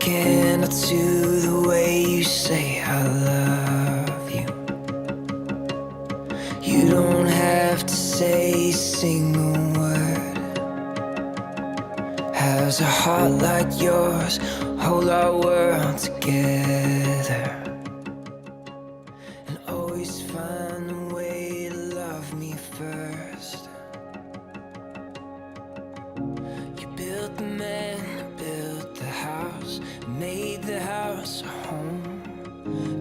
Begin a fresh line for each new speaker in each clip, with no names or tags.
candle to the way you say I love you. You don't have to say a single word. Has a heart like yours hold our world together, and always find a way to love me first. You built the man, built the house, made the house a home,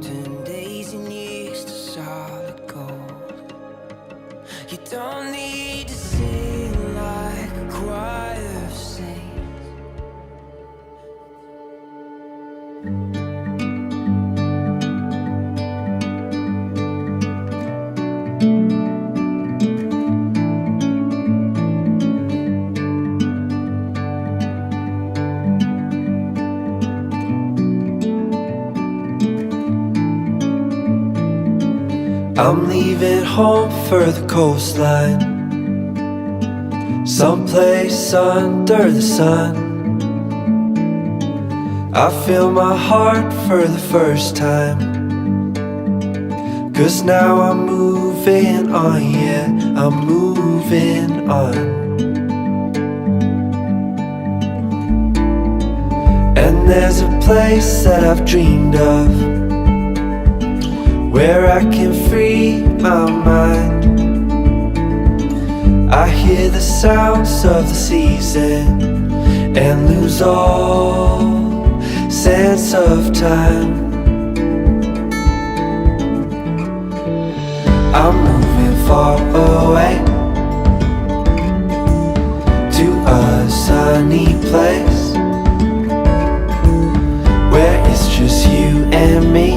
turned days and years to solid gold. You don't need to sing like a choir of saints. I'm leaving home for the coastline, someplace under the sun. I feel my heart for the first time, 'cause now I'm moving on, yeah, I'm moving on. And there's a place that I've dreamed of, where I can free my mind. I hear the sounds of the season and lose all sense of time. I'm moving far away to a sunny place where it's just you and me.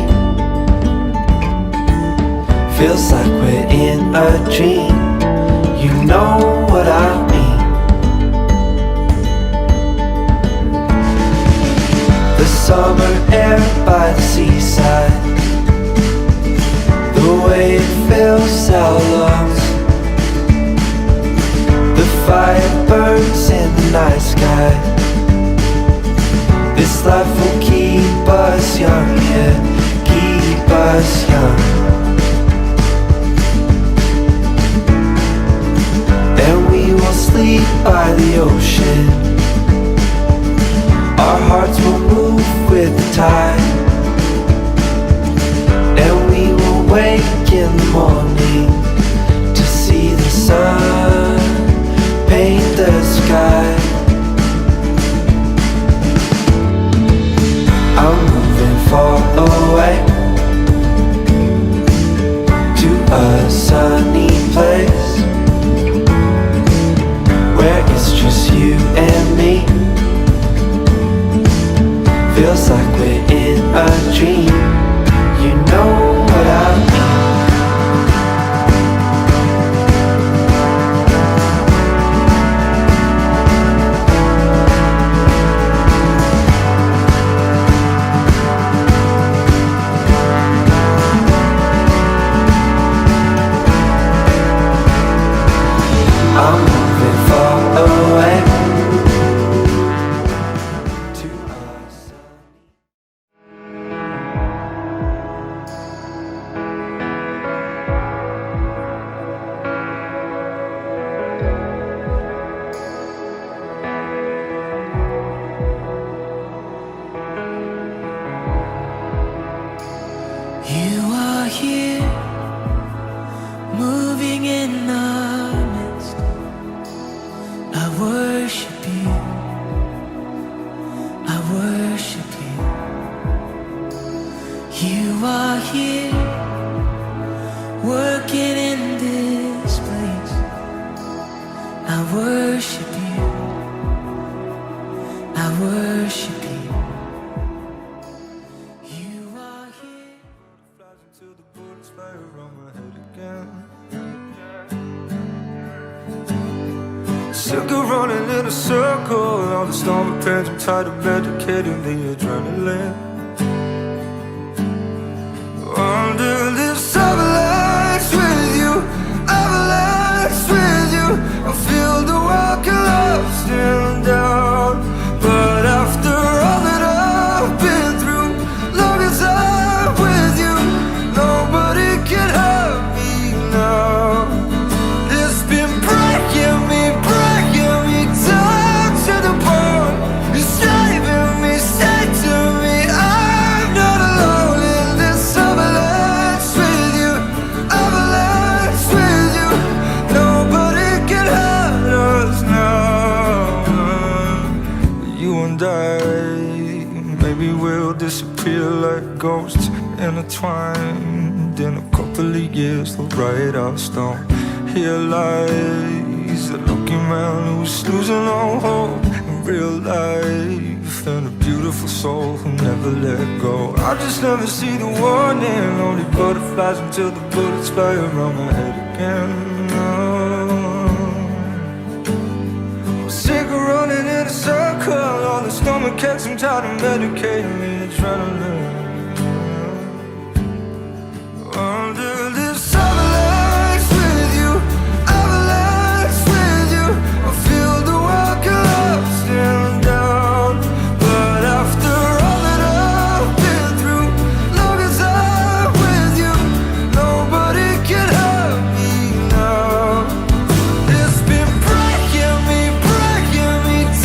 Feels like we're in a dream, you know what I mean. The summer air by the seaside, the way it fills our lungs. The fire burns in the night sky. This life will keep us young, yeah, keep us young. Sleep by the ocean, our hearts will move with the tide, and we will wake in the morning to see the sun paint the sky. I'm moving far away to a sunny place where it's just you and me. Feels like we're in a dream, you know what I mean. I'm moving far away to us. You are here, moving in our midst. I worship you, I worship you. You are here, working in this place. I worship you, I worship you. You are here. Flies until the bullets fly around my head again. Circle running in a circle, all the storm of pains, I'm tired of medicating the adrenaline. Under this avalanche with you, avalanche with you, I feel the world collapsing down. But after all that I've ghosts intertwined. In a couple of years they'll write our stone. Here lies a lucky man who's losing all hope in real life, and a beautiful soul who never let go. I just never see the warning, only butterflies until the bullets fly around my head again. I'm sick of running in a circle, all the stomach aches, I'm tired of medicating me adrenaline. Under this avalanche with you, avalanche with you, I feel the world collapsing down. But after all that I've been through, long as I'm with you, nobody can hurt me now. It's been breaking me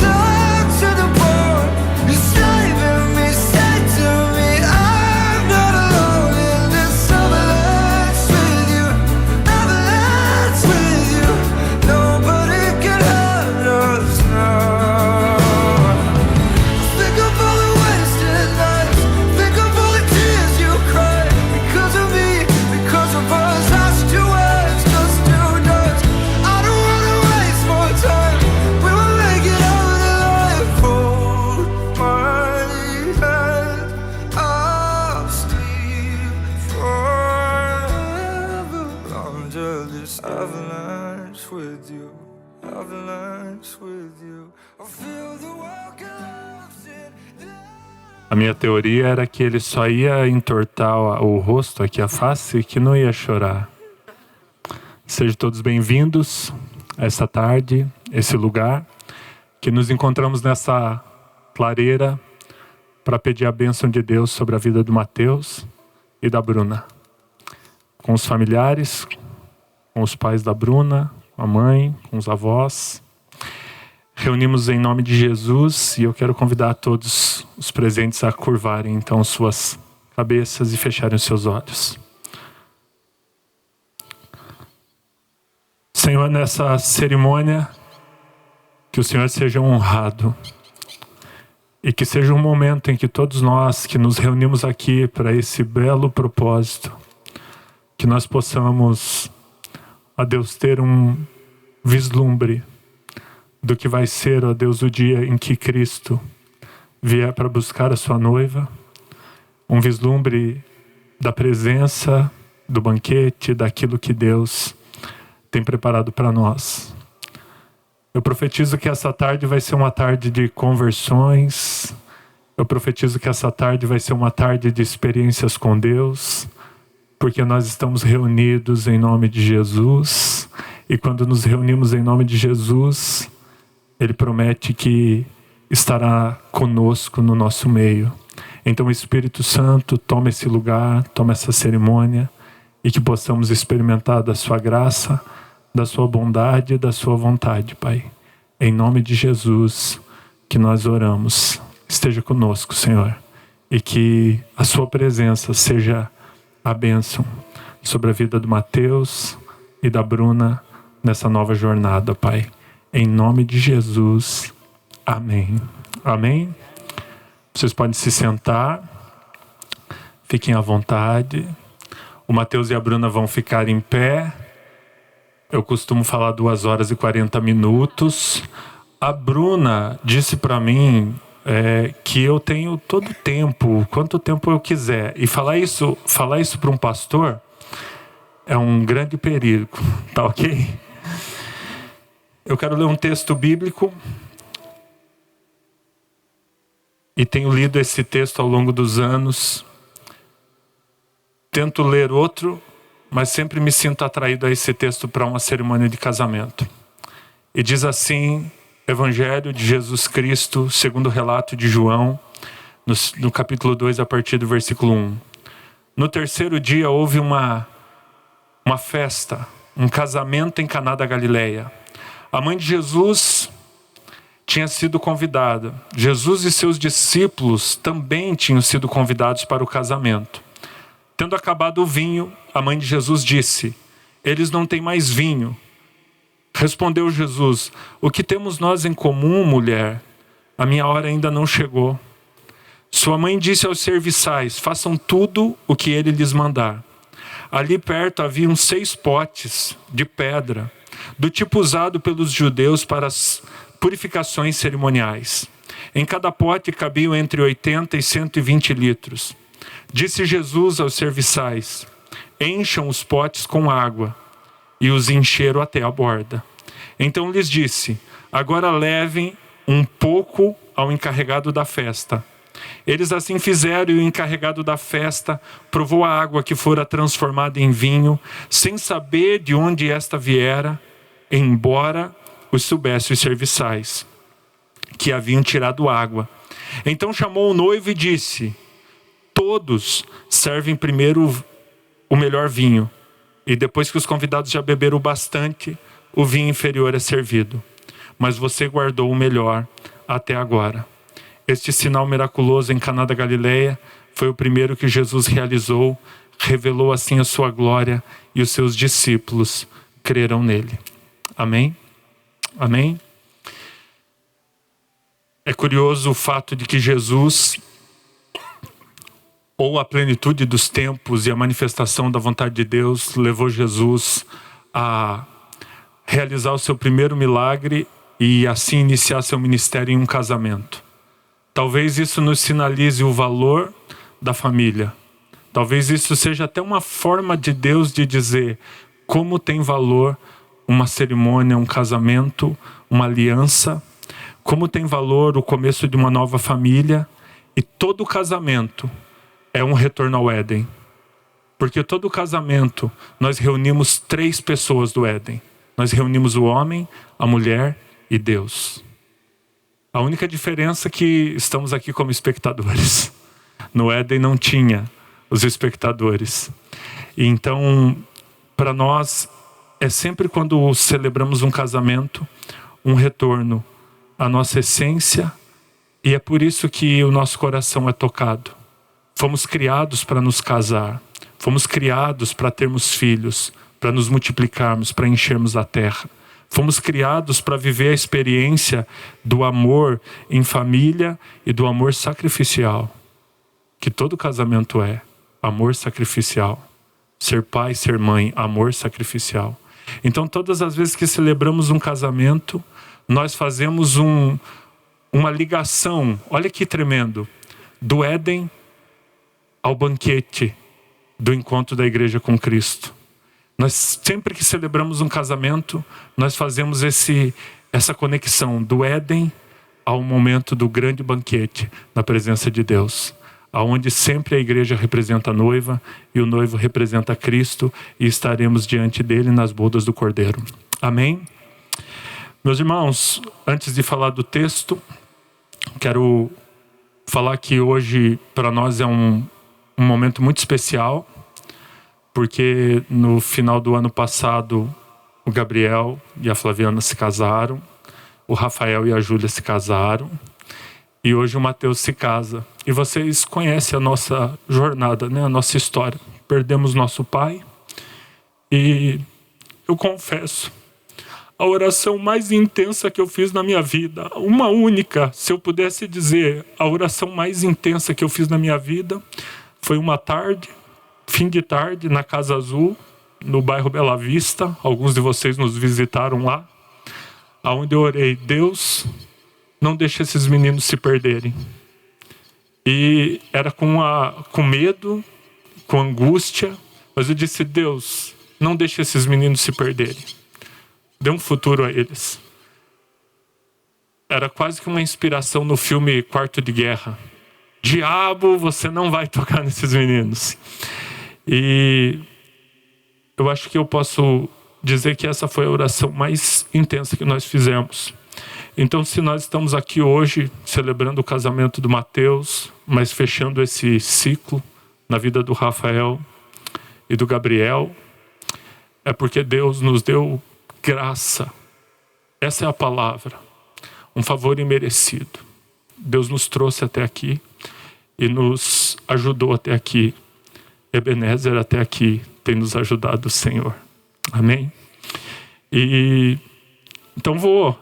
down to the bone. It's driving me, say to me, I'm not alone in this avalanche with you, avalanche with you. Nobody can hurt us now. Think of all the wasted nights, think of all the tears you cried because of me, because of us. Lost two words, just two dots. I don't wanna waste more time. We will make it out alive. Hold my hand, I'll sleep forever under this avalanche with you, avalanche with you. I feel the world collapsing down.
A minha teoria era que ele só ia entortar o rosto aqui, a face, que não ia chorar. Sejam todos bem-vindos a essa tarde, esse lugar, que nos encontramos nessa clareira para pedir a bênção de Deus sobre a vida do Mateus e da Bruna. Com os familiares, com os pais da Bruna, com a mãe, com os avós. Reunimos em nome de Jesus e eu quero convidar todos os presentes a curvarem então suas cabeças e fecharem os seus olhos. Senhor, nessa cerimônia, que o Senhor seja honrado e que seja um momento em que todos nós que nos reunimos aqui para esse belo propósito, que nós possamos, ó Deus, ter um vislumbre do que vai ser, ó Deus, o dia em que Cristo vier para buscar a sua noiva, um vislumbre da presença, do banquete, daquilo que Deus tem preparado para nós. Eu profetizo que essa tarde vai ser uma tarde de conversões, eu profetizo que essa tarde vai ser uma tarde de experiências com Deus, porque nós estamos reunidos em nome de Jesus, e quando nos reunimos em nome de Jesus, Ele promete que estará conosco no nosso meio. Então, Espírito Santo, toma esse lugar, toma essa cerimônia, e que possamos experimentar da sua graça, da sua bondade e da sua vontade, Pai. Em nome de Jesus, que nós oramos. Esteja conosco, Senhor, e que a sua presença seja a bênção sobre a vida do Mateus e da Bruna nessa nova jornada, Pai. Em nome de Jesus. Amém. Amém? Vocês podem se sentar. Fiquem à vontade. O Mateus e a Bruna vão ficar em pé. Eu costumo falar 2 horas e 40 minutos. A Bruna disse para mim que eu tenho todo o tempo, quanto tempo eu quiser. E falar isso para um pastor é um grande perigo. Tá ok? Eu quero ler um texto bíblico e tenho lido esse texto ao longo dos anos. Tento ler outro, mas sempre me sinto atraído a esse texto para uma cerimônia de casamento. E diz assim, Evangelho de Jesus Cristo, segundo o relato de João, no capítulo 2, a partir do versículo 1. No terceiro dia houve uma festa, um casamento em Caná da Galileia. A mãe de Jesus tinha sido convidada. Jesus e seus discípulos também tinham sido convidados para o casamento. Tendo acabado o vinho, a mãe de Jesus disse: eles não têm mais vinho. Respondeu Jesus: o que temos nós em comum, mulher? A minha hora ainda não chegou. Sua mãe disse aos serviçais: façam tudo o que ele lhes mandar. Ali perto haviam 6 potes de pedra, do tipo usado pelos judeus para as purificações cerimoniais. Em cada pote cabiam entre 80 e 120 litros. Disse Jesus aos serviçais: encham os potes com água. E os encheram até a borda. Então lhes disse: agora levem um pouco ao encarregado da festa. Eles assim fizeram, e o encarregado da festa provou a água que fora transformada em vinho, sem saber de onde esta viera, embora os soubesse os serviçais, que haviam tirado água. Então chamou o noivo e disse: todos servem primeiro o melhor vinho, e depois que os convidados já beberam bastante, o vinho inferior é servido. Mas você guardou o melhor até agora. Este sinal miraculoso em Caná da Galileia foi o primeiro que Jesus realizou, revelou assim a sua glória, e os seus discípulos creram nele. Amém? Amém? É curioso o fato de que Jesus, ou a plenitude dos tempos e a manifestação da vontade de Deus, levou Jesus a realizar o seu primeiro milagre e assim iniciar seu ministério em um casamento. Talvez isso nos sinalize o valor da família. Talvez isso seja até uma forma de Deus de dizer como tem valor uma cerimônia, um casamento, uma aliança, como tem valor o começo de uma nova família. E todo casamento é um retorno ao Éden. Porque todo casamento nós reunimos 3 pessoas do Éden. Nós reunimos o homem, a mulher e Deus. A única diferença é que estamos aqui como espectadores. No Éden não tinha os espectadores. E então, para nós, é sempre quando celebramos um casamento, um retorno à nossa essência, e é por isso que o nosso coração é tocado. Fomos criados para nos casar, fomos criados para termos filhos, para nos multiplicarmos, para enchermos a terra. Fomos criados para viver a experiência do amor em família e do amor sacrificial, que todo casamento é amor sacrificial. Ser pai, ser mãe, amor sacrificial. Então todas as vezes que celebramos um casamento, nós fazemos uma ligação, olha que tremendo, do Éden ao banquete do encontro da igreja com Cristo. Nós sempre que celebramos um casamento, nós fazemos essa conexão do Éden ao momento do grande banquete na presença de Deus, aonde sempre a igreja representa a noiva e o noivo representa Cristo, e estaremos diante dele nas bodas do Cordeiro. Amém? Meus irmãos, antes de falar do texto, quero falar que hoje para nós é um momento muito especial, porque no final do ano passado o Gabriel e a Flaviana se casaram, o Rafael e a Júlia se casaram, e hoje o Mateus se casa. E vocês conhecem a nossa jornada, né? A nossa história. Perdemos nosso pai, e eu confesso, a oração mais intensa que eu fiz na minha vida, uma única, se eu pudesse dizer, a oração mais intensa que eu fiz na minha vida, foi uma tarde, fim de tarde, na Casa Azul, no bairro Bela Vista. Alguns de vocês nos visitaram lá, aonde eu orei: Deus, não deixe esses meninos se perderem. E era com medo, com angústia, mas eu disse: Deus, não deixe esses meninos se perderem. Dê um futuro a eles. Era quase que uma inspiração no filme Quarto de Guerra. Diabo, você não vai tocar nesses meninos. E eu acho que eu posso dizer que essa foi a oração mais intensa que nós fizemos. Então, se nós estamos aqui hoje celebrando o casamento do Mateus, mas fechando esse ciclo na vida do Rafael e do Gabriel, é porque Deus nos deu graça. Essa é a palavra. Um favor imerecido. Deus nos trouxe até aqui e nos ajudou até aqui. Ebenezer, até aqui tem nos ajudado o Senhor. Amém? E então vou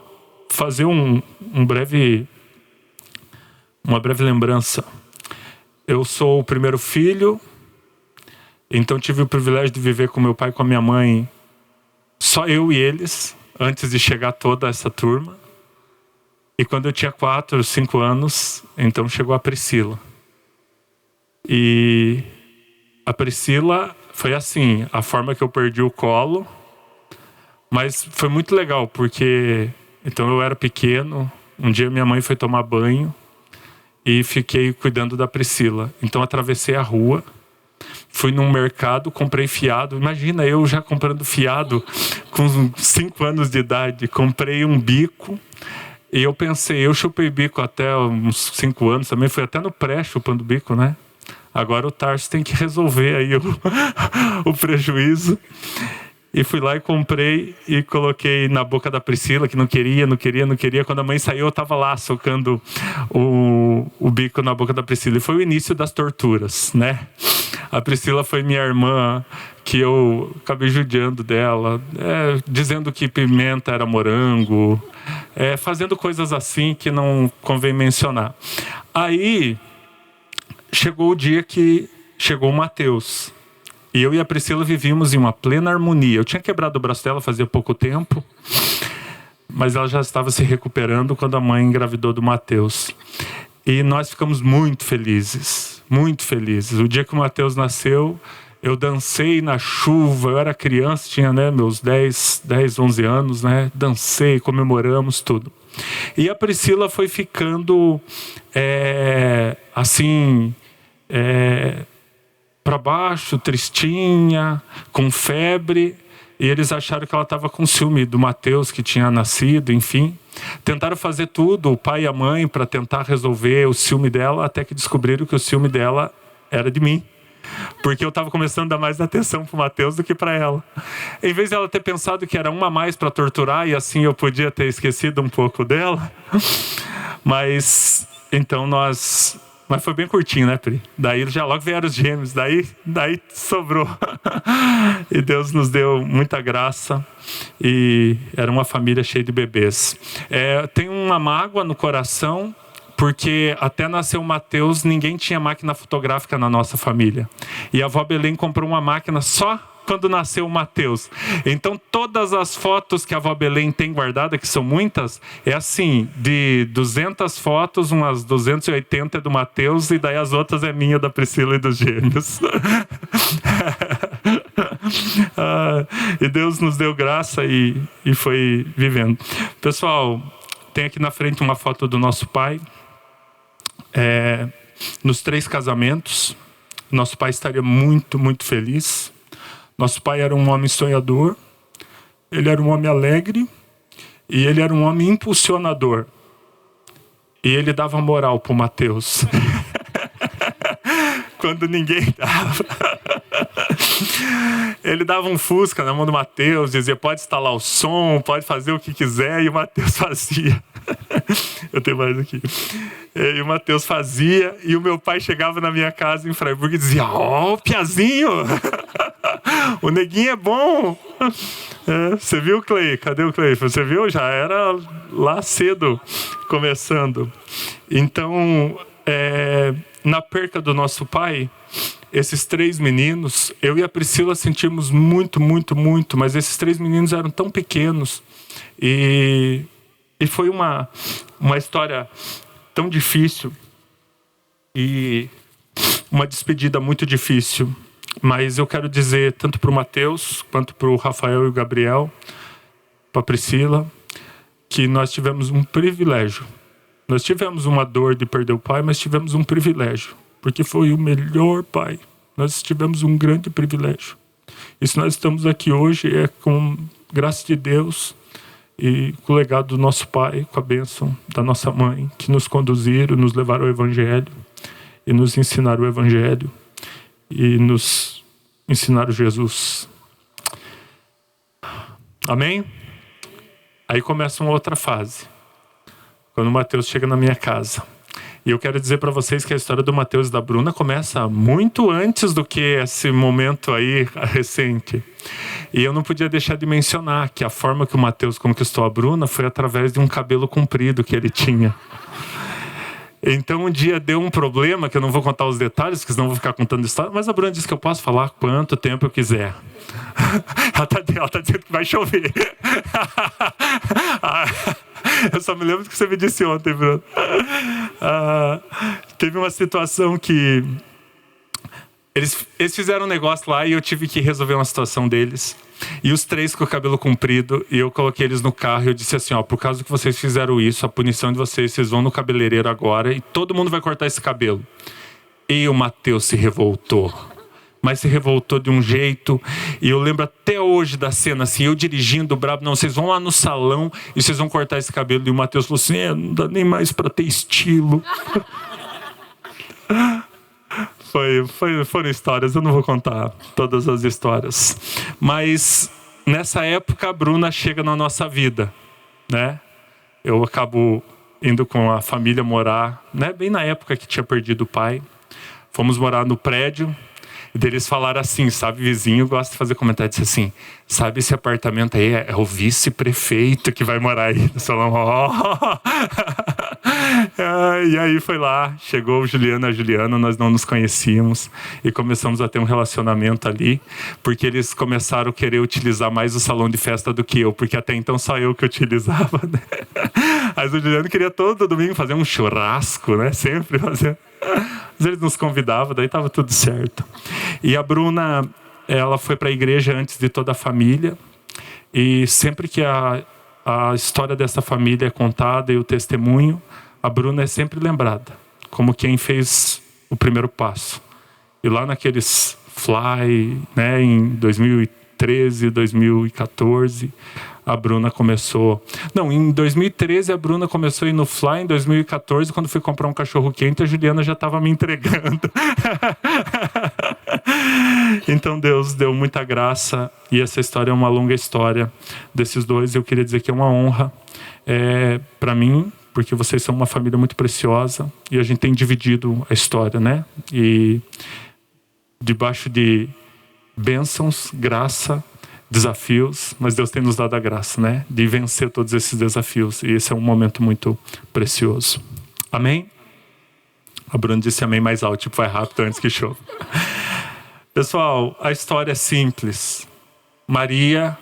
fazer uma breve lembrança. Eu sou o primeiro filho, então tive o privilégio de viver com meu pai e com a minha mãe, só eu e eles, antes de chegar toda essa turma. E quando eu tinha 4 ou 5 anos, então chegou a Priscila. E a Priscila foi assim, a forma que eu perdi o colo, mas foi muito legal, porque então eu era pequeno, um dia minha mãe foi tomar banho e fiquei cuidando da Priscila. Então atravessei a rua, fui num mercado, comprei fiado. Imagina eu já comprando fiado com 5 anos de idade. Comprei um bico e eu pensei, eu chupei bico até uns 5 anos também, fui até no pré chupando bico, né? Agora o Tarso tem que resolver aí o prejuízo. E fui lá e comprei e coloquei na boca da Priscila, que não queria. Quando a mãe saiu, eu estava lá socando o bico na boca da Priscila. E foi o início das torturas, né? A Priscila foi minha irmã, que eu acabei judiando dela, dizendo que pimenta era morango, fazendo coisas assim que não convém mencionar. Aí chegou o dia que chegou o Mateus. E eu e a Priscila vivíamos em uma plena harmonia. Eu tinha quebrado o braço dela fazia pouco tempo, mas ela já estava se recuperando quando a mãe engravidou do Mateus. E nós ficamos muito felizes, muito felizes. O dia que o Mateus nasceu, eu dancei na chuva. Eu era criança, tinha meus 10, 11 anos, né? Dancei, comemoramos tudo. E a Priscila foi ficando assim... para baixo, tristinha, com febre, e eles acharam que ela estava com ciúme do Mateus, que tinha nascido, enfim. Tentaram fazer tudo, o pai e a mãe, para tentar resolver o ciúme dela, até que descobriram que o ciúme dela era de mim. Porque eu estava começando a dar mais atenção para o Mateus do que para ela. Em vez de ela ter pensado que era uma a mais para torturar, e assim eu podia ter esquecido um pouco dela. Mas, então Mas foi bem curtinho, né, Pri? Daí já logo vieram os gêmeos, daí sobrou. E Deus nos deu muita graça. E era uma família cheia de bebês. Tem uma mágoa no coração, porque até nascer o Mateus, ninguém tinha máquina fotográfica na nossa família. E a avó Belém comprou uma máquina só quando nasceu o Mateus. Então todas as fotos que a avó Belém tem guardada, que são muitas, assim, de 200 fotos, umas 280 é do Mateus, e daí as outras é minha, da Priscila e dos gêmeos. E Deus nos deu graça e foi vivendo. Pessoal, tem aqui na frente uma foto do nosso pai. Nos 3 casamentos, nosso pai estaria muito, muito feliz. Nosso pai era um homem sonhador, ele era um homem alegre e ele era um homem impulsionador. E ele dava moral pro Mateus. Quando ninguém dava. Ele dava um Fusca na mão do Mateus, dizia, pode instalar o som, pode fazer o que quiser, e o Mateus fazia. Eu tenho mais aqui. E o Mateus fazia, e o meu pai chegava na minha casa em Freiburg e dizia, ó, Piazinho! O neguinho é bom! Você viu, Clay? Cadê o Clay? Você viu? Já era lá cedo, começando. Então, na perca do nosso pai, esses 3 meninos, eu e a Priscila sentimos muito, muito, muito, mas esses 3 meninos eram tão pequenos. E foi uma história tão difícil e uma despedida muito difícil. Mas eu quero dizer, tanto para o Mateus, quanto para o Rafael e o Gabriel, para a Priscila, que nós tivemos um privilégio. Nós tivemos uma dor de perder o pai, mas tivemos um privilégio, porque foi o melhor pai. Nós tivemos um grande privilégio. E se nós estamos aqui hoje, é com graça de Deus e com o legado do nosso pai, com a bênção da nossa mãe, que nos conduziram, nos levaram ao Evangelho e nos ensinaram o Evangelho. E nos ensinaram Jesus. Amém? Aí começa uma outra fase. Quando o Mateus chega na minha casa. E eu quero dizer para vocês que a história do Mateus e da Bruna começa muito antes do que esse momento aí recente. E eu não podia deixar de mencionar que a forma que o Mateus conquistou a Bruna foi através de um cabelo comprido que ele tinha. Então um dia deu um problema, que eu não vou contar os detalhes, porque senão eu vou ficar contando história, mas a Bruna disse que eu posso falar quanto tempo eu quiser. Ela tá dizendo que vai chover. Eu só me lembro do que você me disse ontem, Bruno. Teve uma situação que eles fizeram um negócio lá e eu tive que resolver uma situação deles. E os 3 com o cabelo comprido, e eu coloquei eles no carro e eu disse assim, ó, por causa que vocês fizeram isso, a punição de vocês vão no cabeleireiro agora e todo mundo vai cortar esse cabelo. E o Mateus se revoltou. Mas se revoltou de um jeito, e eu lembro até hoje da cena, assim, eu dirigindo, brabo, não, vocês vão lá no salão e vocês vão cortar esse cabelo. E o Mateus falou assim, não dá nem mais pra ter estilo. Foram histórias, eu não vou contar todas as histórias. Mas nessa época a Bruna chega na nossa vida, né? Eu acabo indo com a família morar, né? Bem na época que tinha perdido o pai. Fomos morar no prédio. E deles falaram assim, sabe, vizinho gosta de fazer comentário, disse assim, sabe, esse apartamento aí é o vice-prefeito que vai morar aí no salão. E aí foi lá, chegou o Juliano e a Juliana, nós não nos conhecíamos e começamos a ter um relacionamento ali, porque eles começaram a querer utilizar mais o salão de festa do que eu, porque até então só eu que utilizava, né? Mas o Juliano queria todo domingo fazer um churrasco, né? Sempre fazer. Mas eles nos convidavam, daí estava tudo certo. E a Bruna, ela foi para a igreja antes de toda a família. E sempre que a história dessa família é contada e o testemunho, a Bruna é sempre lembrada como quem fez o primeiro passo. E lá naqueles Fly, né, em 2013, 2014... a Bruna começou... Não, em 2013 a Bruna começou a ir no Fly. Em 2014, quando fui comprar um cachorro quente, a Juliana já estava me entregando. Então Deus deu muita graça. E essa história é uma longa história desses dois. Eu queria dizer que é uma honra para mim, porque vocês são uma família muito preciosa. E a gente tem dividido a história, né? E debaixo de bênçãos, graça, desafios, mas Deus tem nos dado a graça, né, de vencer todos esses desafios, e esse é um momento muito precioso. Amém? A Bruna disse amém mais alto, tipo, vai rápido antes que chove. Pessoal, a história é simples. Maria,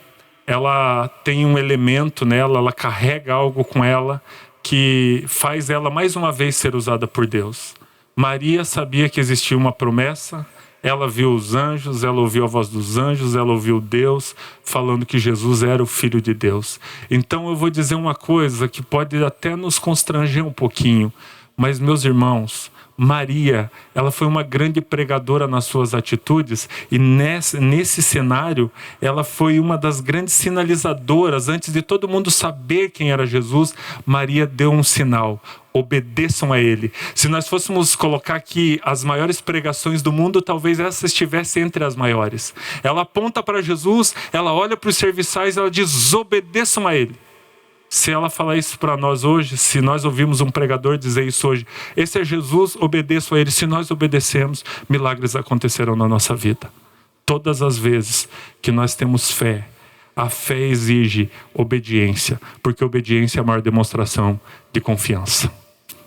ela tem um elemento nela, ela carrega algo com ela que faz ela mais uma vez ser usada por Deus. Maria sabia que existia uma promessa. Ela viu os anjos, ela ouviu a voz dos anjos, ela ouviu Deus falando que Jesus era o Filho de Deus. Então eu vou dizer uma coisa que pode até nos constranger um pouquinho, mas meus irmãos, Maria, ela foi uma grande pregadora nas suas atitudes, e nesse cenário, ela foi uma das grandes sinalizadoras. Antes de todo mundo saber quem era Jesus, Maria deu um sinal: obedeçam a Ele. Se nós fôssemos colocar aqui as maiores pregações do mundo, talvez essa estivesse entre as maiores. Ela aponta para Jesus, ela olha para os serviçais, ela diz: obedeçam a Ele. Se ela falar isso para nós hoje, se nós ouvimos um pregador dizer isso hoje, esse é Jesus, obedeçam a Ele. Se nós obedecemos, milagres acontecerão na nossa vida. Todas as vezes que nós temos fé, a fé exige obediência, porque obediência é a maior demonstração de confiança.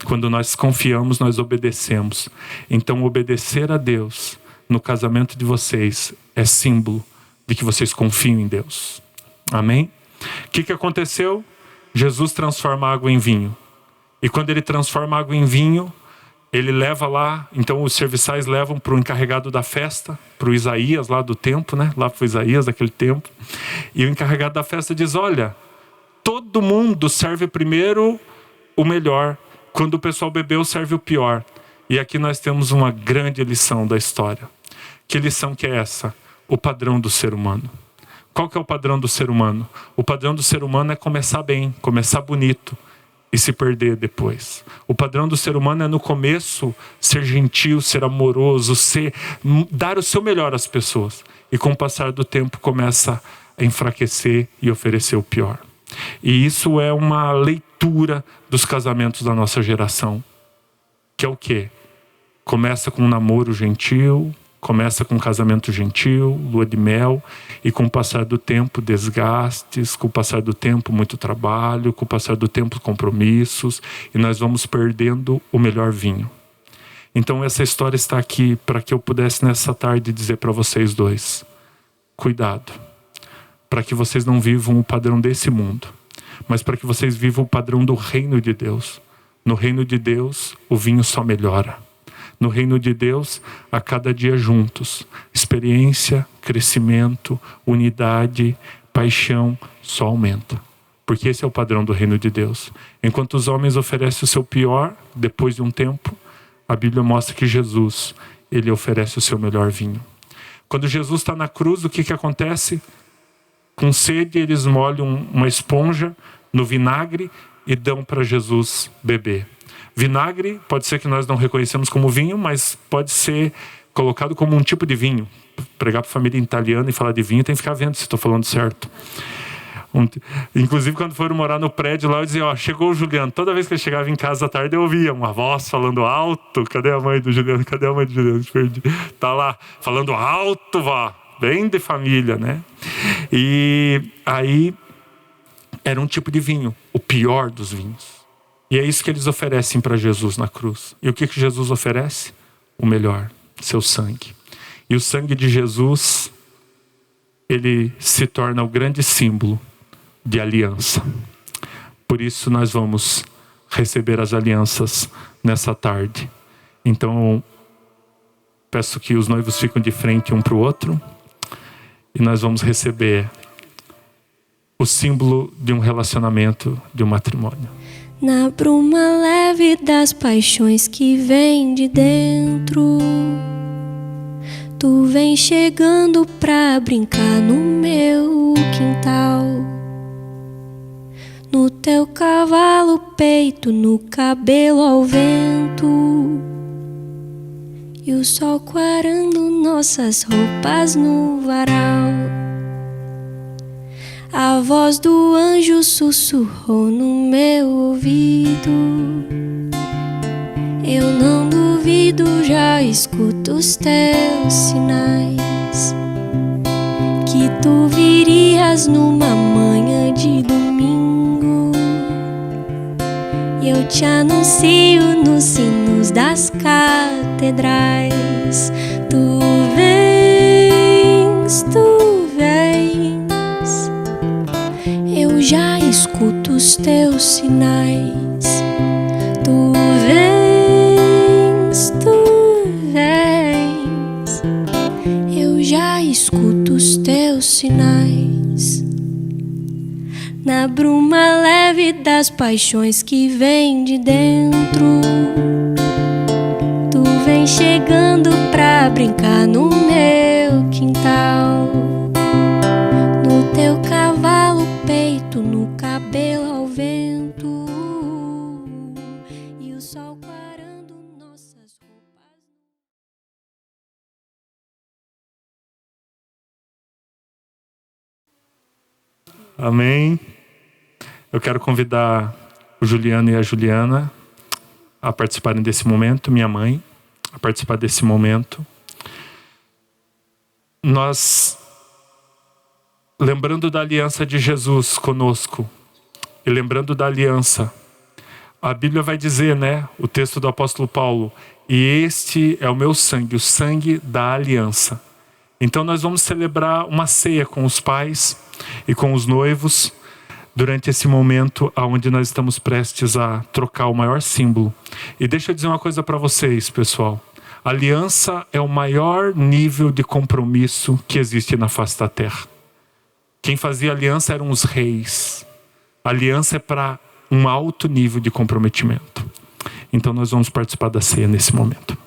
Quando nós confiamos, nós obedecemos. Então, obedecer a Deus no casamento de vocês é símbolo de que vocês confiam em Deus. Amém? O que aconteceu? Jesus transforma água em vinho. E quando ele transforma água em vinho, ele leva lá, então os serviçais levam para o encarregado da festa, para o Isaías lá do tempo, né? Lá para o Isaías daquele tempo. E o encarregado da festa diz: olha, todo mundo serve primeiro o melhor. Quando o pessoal bebeu, serve o pior. E aqui nós temos uma grande lição da história. Que lição que é essa? O padrão do ser humano. Qual que é o padrão do ser humano? O padrão do ser humano é começar bem, começar bonito e se perder depois. O padrão do ser humano é no começo ser gentil, ser amoroso, dar o seu melhor às pessoas. E com o passar do tempo começa a enfraquecer e oferecer o pior. E isso é uma leitura dos casamentos da nossa geração. Que é o quê? Começa com um namoro gentil, Começa com um casamento gentil, lua de mel, e com o passar do tempo, desgastes, com o passar do tempo, muito trabalho, com o passar do tempo, compromissos, e nós vamos perdendo o melhor vinho. Então essa história está aqui para que eu pudesse nessa tarde dizer para vocês dois: cuidado, para que vocês não vivam o padrão desse mundo, mas para que vocês vivam o padrão do reino de Deus. No reino de Deus, o vinho só melhora. No reino de Deus, a cada dia juntos, experiência, crescimento, unidade, paixão só aumenta. Porque esse é o padrão do reino de Deus. Enquanto os homens oferecem o seu pior, depois de um tempo, a Bíblia mostra que Jesus, ele oferece o seu melhor vinho. Quando Jesus está na cruz, o que acontece? Com sede, eles molham uma esponja no vinagre e dão para Jesus beber. Vinagre pode ser que nós não reconhecemos como vinho, mas pode ser colocado como um tipo de vinho. Pregar para a família italiana e falar de vinho, tem que ficar vendo se estou falando certo. Inclusive, quando foram morar no prédio lá, eu dizia: ó, chegou o Juliano. Toda vez que ele chegava em casa à tarde, eu ouvia uma voz falando alto. Cadê a mãe do Juliano? Cadê a mãe do Juliano? Perdi. Tá lá, falando alto, vó. Bem de família, né? E aí, era um tipo de vinho, o pior dos vinhos. E é isso que eles oferecem para Jesus na cruz. E o que Jesus oferece? O melhor, seu sangue. E o sangue de Jesus, ele se torna o grande símbolo de aliança. Por isso nós vamos receber as alianças nessa tarde. Então, peço que os noivos fiquem de frente um para o outro. E nós vamos receber o símbolo de um relacionamento, de um matrimônio.
Na bruma leve das paixões que vem de dentro, tu vem chegando pra brincar no meu quintal. No teu cavalo peito, no cabelo ao vento, e o sol quarando nossas roupas no varal. A voz do anjo sussurrou no meu ouvido. Eu não duvido, já escuto os teus sinais, que tu virias numa manhã de domingo. E eu te anuncio nos sinos das catedrais. Tu vens, tu vens. Eu já escuto os teus sinais. Tu vens, tu vens. Eu já escuto os teus sinais. Na bruma leve das paixões que vem de dentro, tu vem chegando pra brincar no meu quintal. No teu cavalo peito, no cabelo ao vento, e o sol clarando nossas roupas.
Amém. Eu quero convidar o Juliano e a Juliana a participarem desse momento, minha mãe, a participar desse momento. Nós, lembrando da aliança de Jesus conosco, e lembrando da aliança, a Bíblia vai dizer, né, o texto do apóstolo Paulo: e este é o meu sangue, o sangue da aliança. Então nós vamos celebrar uma ceia com os pais e com os noivos, durante esse momento onde nós estamos prestes a trocar o maior símbolo. E deixa eu dizer uma coisa para vocês, pessoal. A aliança é o maior nível de compromisso que existe na face da terra. Quem fazia aliança eram os reis. A aliança é para um alto nível de comprometimento. Então nós vamos participar da ceia nesse momento.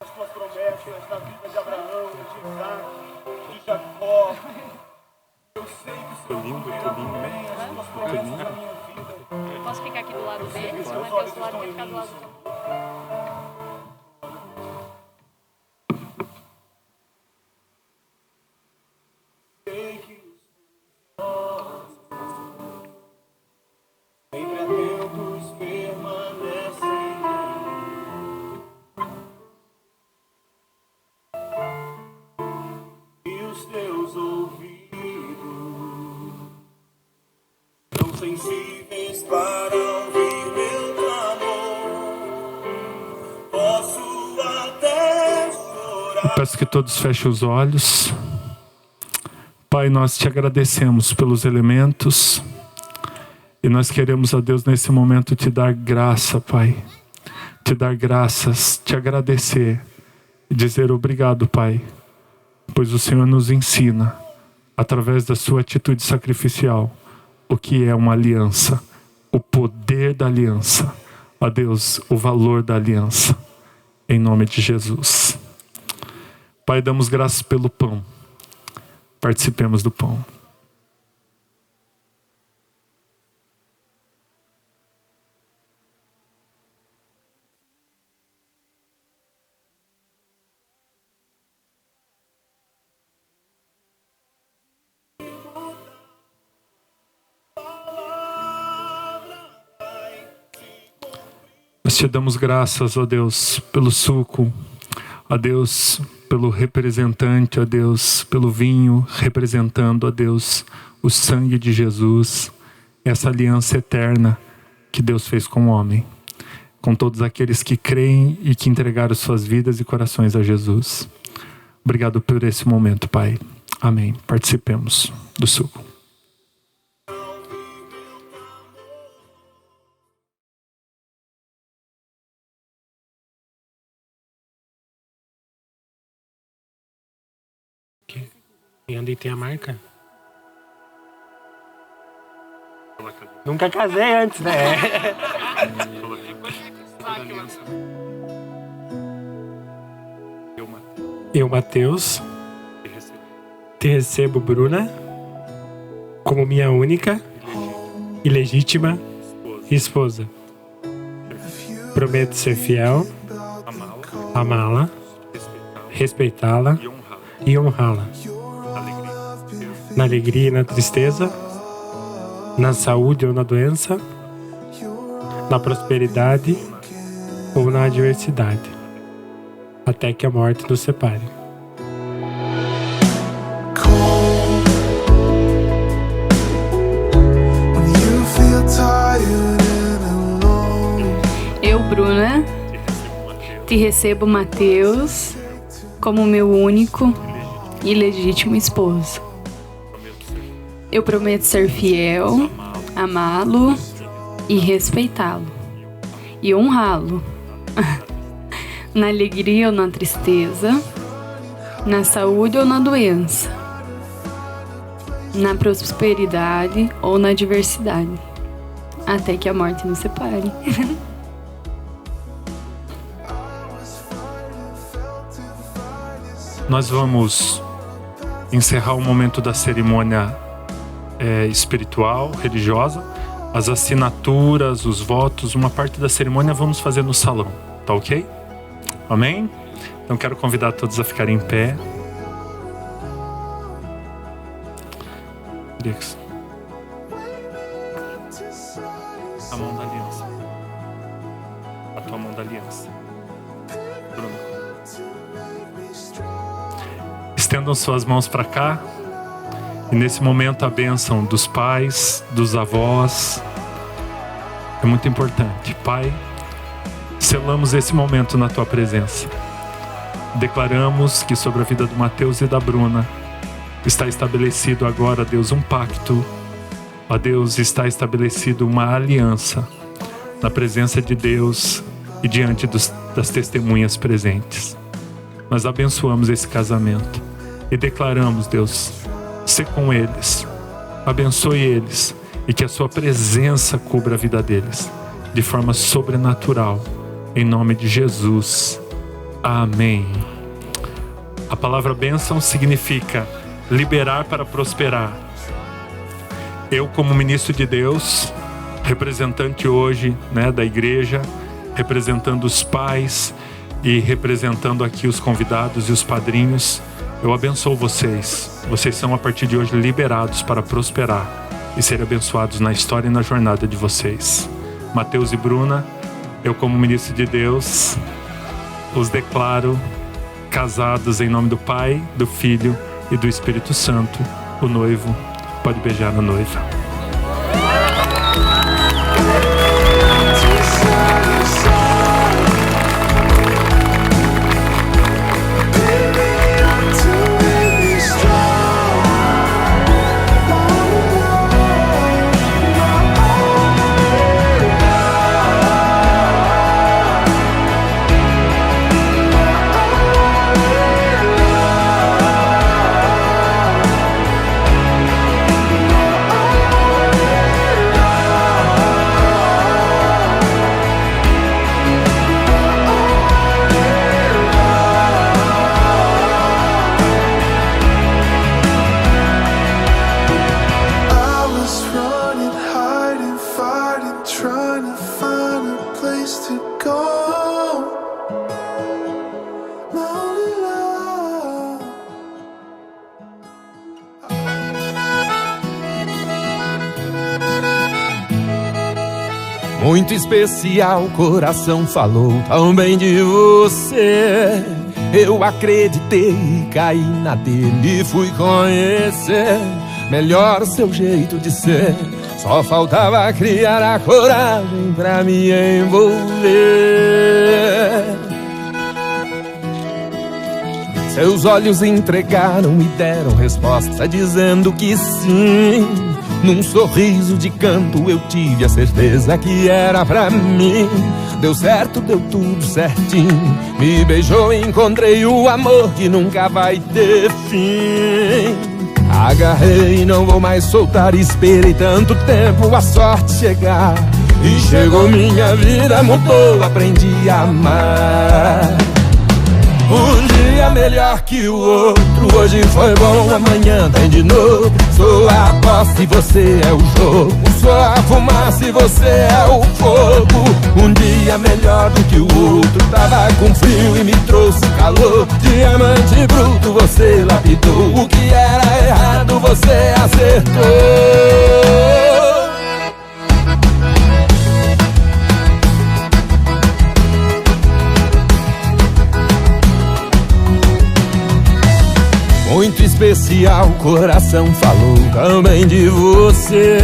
As tuas promessas na vida de Abraão, de Isaac, de Jacó. Eu sei que o Senhor cumprirá também as tuas promessas na minha vida.
Posso ficar aqui do lado dele? Se o Mateus do lado, vai ficar do lado do...
Sei que o Senhor
Eu peço que todos fechem os olhos. Pai, nós te agradecemos pelos elementos. E nós queremos, ó Deus, nesse momento te dar graça, Pai. Te dar graças, te agradecer. E dizer obrigado, Pai. Pois o Senhor nos ensina, através da sua atitude sacrificial, o que é uma aliança. O poder da aliança. Ó Deus, o valor da aliança. Em nome de Jesus. Pai, damos graças pelo pão. Participemos do pão. Nós te damos graças, ó Deus, pelo suco, ó Deus, pelo representante, ó Deus, pelo vinho, representando, ó Deus, o sangue de Jesus, essa aliança eterna que Deus fez com o homem, com todos aqueles que creem e que entregaram suas vidas e corações a Jesus. Obrigado por esse momento, Pai. Amém. Participemos do suco.
E onde tem a marca? Nunca casei antes, né? Eu, Mateus, te recebo, Bruna, como minha única e legítima esposa. Prometo ser fiel, amá-la, respeitá-la e honrá-la. Na alegria e na tristeza, na saúde ou na doença, na prosperidade ou na adversidade, até que a morte nos separe.
Eu, Bruna, te recebo, Mateus, como meu único e legítimo esposo. Eu prometo ser fiel, amá-lo e respeitá-lo e honrá-lo. Na alegria ou na tristeza, na saúde ou na doença, na prosperidade ou na adversidade, até que a morte nos separe.
Nós vamos encerrar o momento da cerimônia espiritual, religiosa. As assinaturas, os votos, uma parte da cerimônia vamos fazer no salão, tá ok? Amém? Então quero convidar todos a ficarem em pé. A mão da aliança. A tua mão da aliança. Bruno. Estendam suas mãos para cá. E nesse momento a bênção dos pais, dos avós, é muito importante. Pai, selamos esse momento na Tua presença. Declaramos que sobre a vida do Mateus e da Bruna está estabelecido agora, Deus, um pacto. Ó Deus, está estabelecido uma aliança na presença de Deus e diante das testemunhas presentes. Nós abençoamos esse casamento e declaramos, Deus, ser com eles, abençoe eles e que a sua presença cubra a vida deles de forma sobrenatural, em nome de Jesus. Amém. A palavra bênção significa liberar para prosperar. Eu, como ministro de Deus, representante hoje, da igreja, representando os pais e representando aqui os convidados e os padrinhos, eu abençoo vocês. Vocês são a partir de hoje liberados para prosperar e serem abençoados na história e na jornada de vocês. Mateus e Bruna, eu como ministro de Deus, os declaro casados em nome do Pai, do Filho e do Espírito Santo. O noivo pode beijar a noiva.
Baby,
place to go. My only love.
Muito especial, o coração falou tão bem de você. Eu acreditei e caí na dele e fui conhecer melhor o seu jeito de ser. Só faltava criar a coragem pra me envolver. Seus olhos entregaram e deram resposta dizendo que sim. Num sorriso de canto eu tive a certeza que era pra mim. Deu certo, deu tudo certinho. Me beijou e encontrei o amor que nunca vai ter fim. Agarrei e não vou mais soltar. Esperei tanto tempo a sorte chegar. E chegou, minha vida mudou, aprendi a amar. Um dia melhor que o outro. Hoje foi bom, amanhã tem de novo. Sou a aposta e você é o jogo. Sou a fumaça e você é o fogo. Um dia melhor do que o outro. Tava com frio e me trouxe calor. Diamante bruto você lapidou. O que era errado você acertou. Muito especial, o coração falou também de você.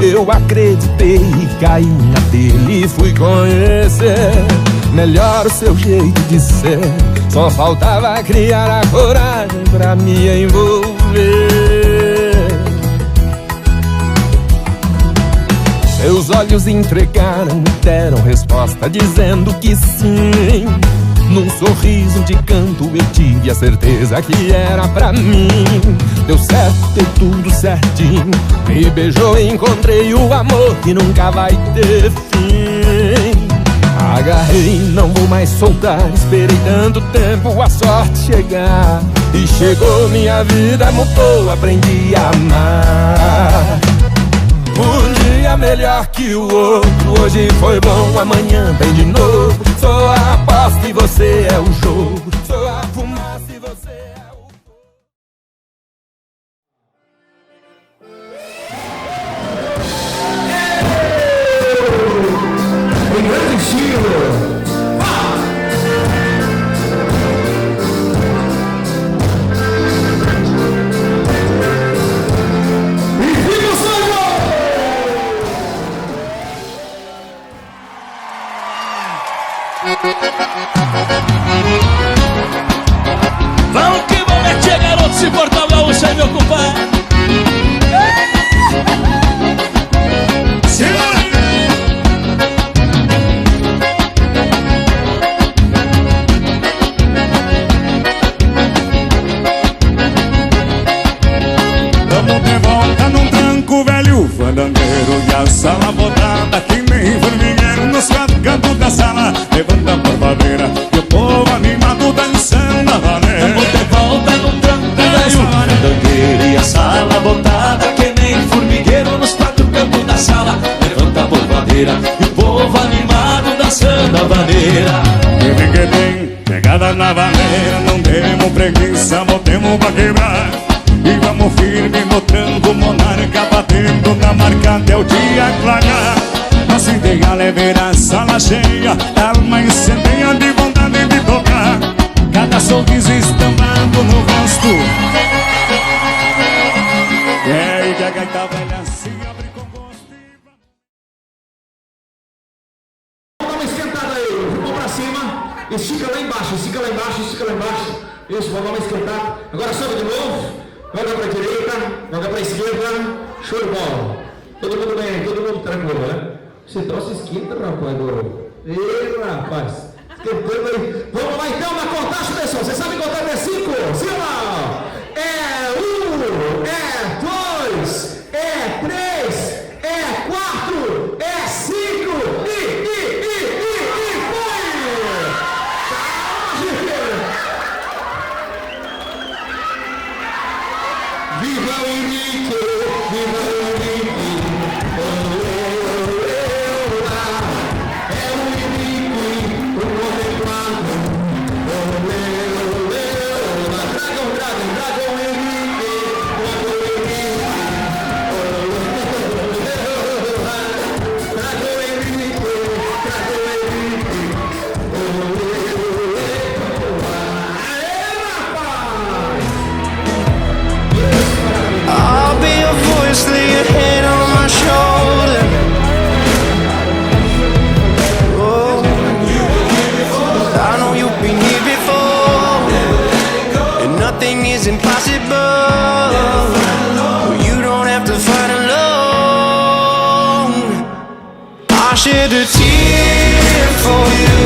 Eu acreditei e caí na dele e fui conhecer melhor o seu jeito de ser. Só faltava criar a coragem pra me envolver. Seus olhos entregaram e deram resposta dizendo que sim. Num sorriso de canto eu tive a certeza que era pra mim. Deu certo, deu tudo certinho. Me beijou e encontrei o amor que nunca vai ter fim. Agarrei, não vou mais soltar. Esperei tanto tempo a sorte chegar. E chegou, minha vida mudou, aprendi a amar. Um dia melhor que o outro. Hoje foi bom, amanhã tem de novo. Sou a aposta e você é o jogo. Sou a fumaça e você é o fogo.
Em grande estilo.
Vamos que vamos, é garoto, se Portal Gaúcho aí, meu compadre. Segura!
Vamos de volta num tranco velho fandangueiro e a sala botada que nem formigueiro nos quatro cantos da sala. Levanta a barbadeira e o povo animado dançando a valer.
Vamos de volta num tranco velho fandangueiro e a sala botada que nem formigueiro nos quatro cantos da sala. Levanta a polvadeira e o povo animado dançando a vaneira.
Que tem pegada na vaneira, não temos preguiça, botemos pra quebrar. E vamos firme no tranco, monarca batendo na marca até o dia clarear. Nossa ideia é ver a sala cheia, alma incendeia de vontade de tocar. Cada sorriso estampado no rosto. É, e que a gaita velha se abre com gosto.
Dá uma esquentada aí, vamos pra cima. Estica lá embaixo, estica lá embaixo, estica lá embaixo. Isso, vamos dar uma esquentada. Agora sobe de novo. Joga pra direita, joga pra esquerda. Show de bola. Todo mundo bem, todo mundo tranquilo, né? Você trouxe esquenta, rapaz. Ei, rapaz. Esquentando aí. Vamos lá então na contagem, pessoal. Você sabe contar até 5? Sim ou não? É 1, é 2, é 3, é 4, é 5 e foi! Viva o Henrique! Viva o Henrique! É
shed a tear for you.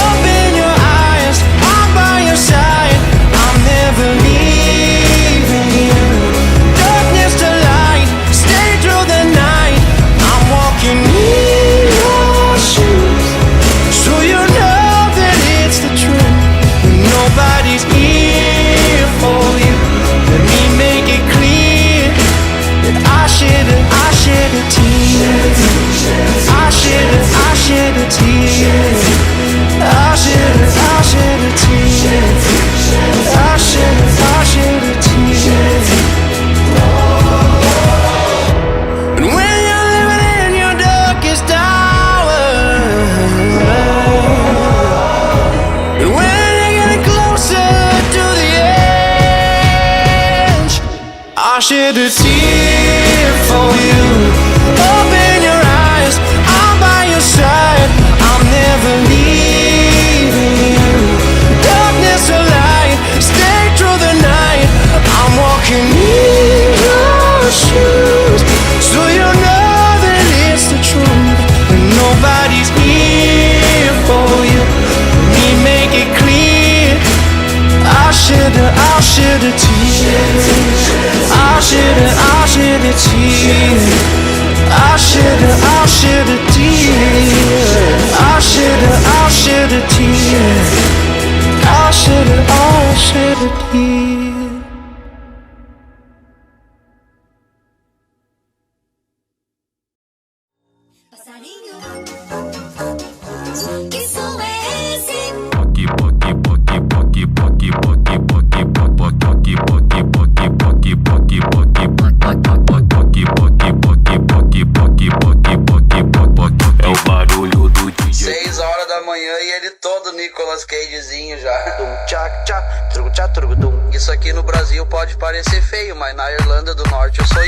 Open your eyes, I'm by your side. I'm never leaving you. Darkness to light, stay through the night. I'm walking in your shoes, so you know that it's the truth. Nobody's here for you. Let me make it clear that I shed a tear. I shed a tear. I shed a tear. I shed a tear. And when you're living in your darkest hour, and when you're getting closer to the edge, I shed a tear for you. Open your eyes, I'm by your side. I'm never leaving you. Darkness to light, stay through the night. I'm walking in your shoes, so you know that it's the truth. And nobody's here for you. Let me make it clear. I shed a tear. I shed a tear. I shed a tear. I shed a tear. I shed a tear.
Que som é esse?
É o barulho do DJ.
6 horas da manhã e ele todo Nicolas Cagezinho já. Isso aqui no Brasil pode parecer feio, mas na Irlanda do Norte eu sou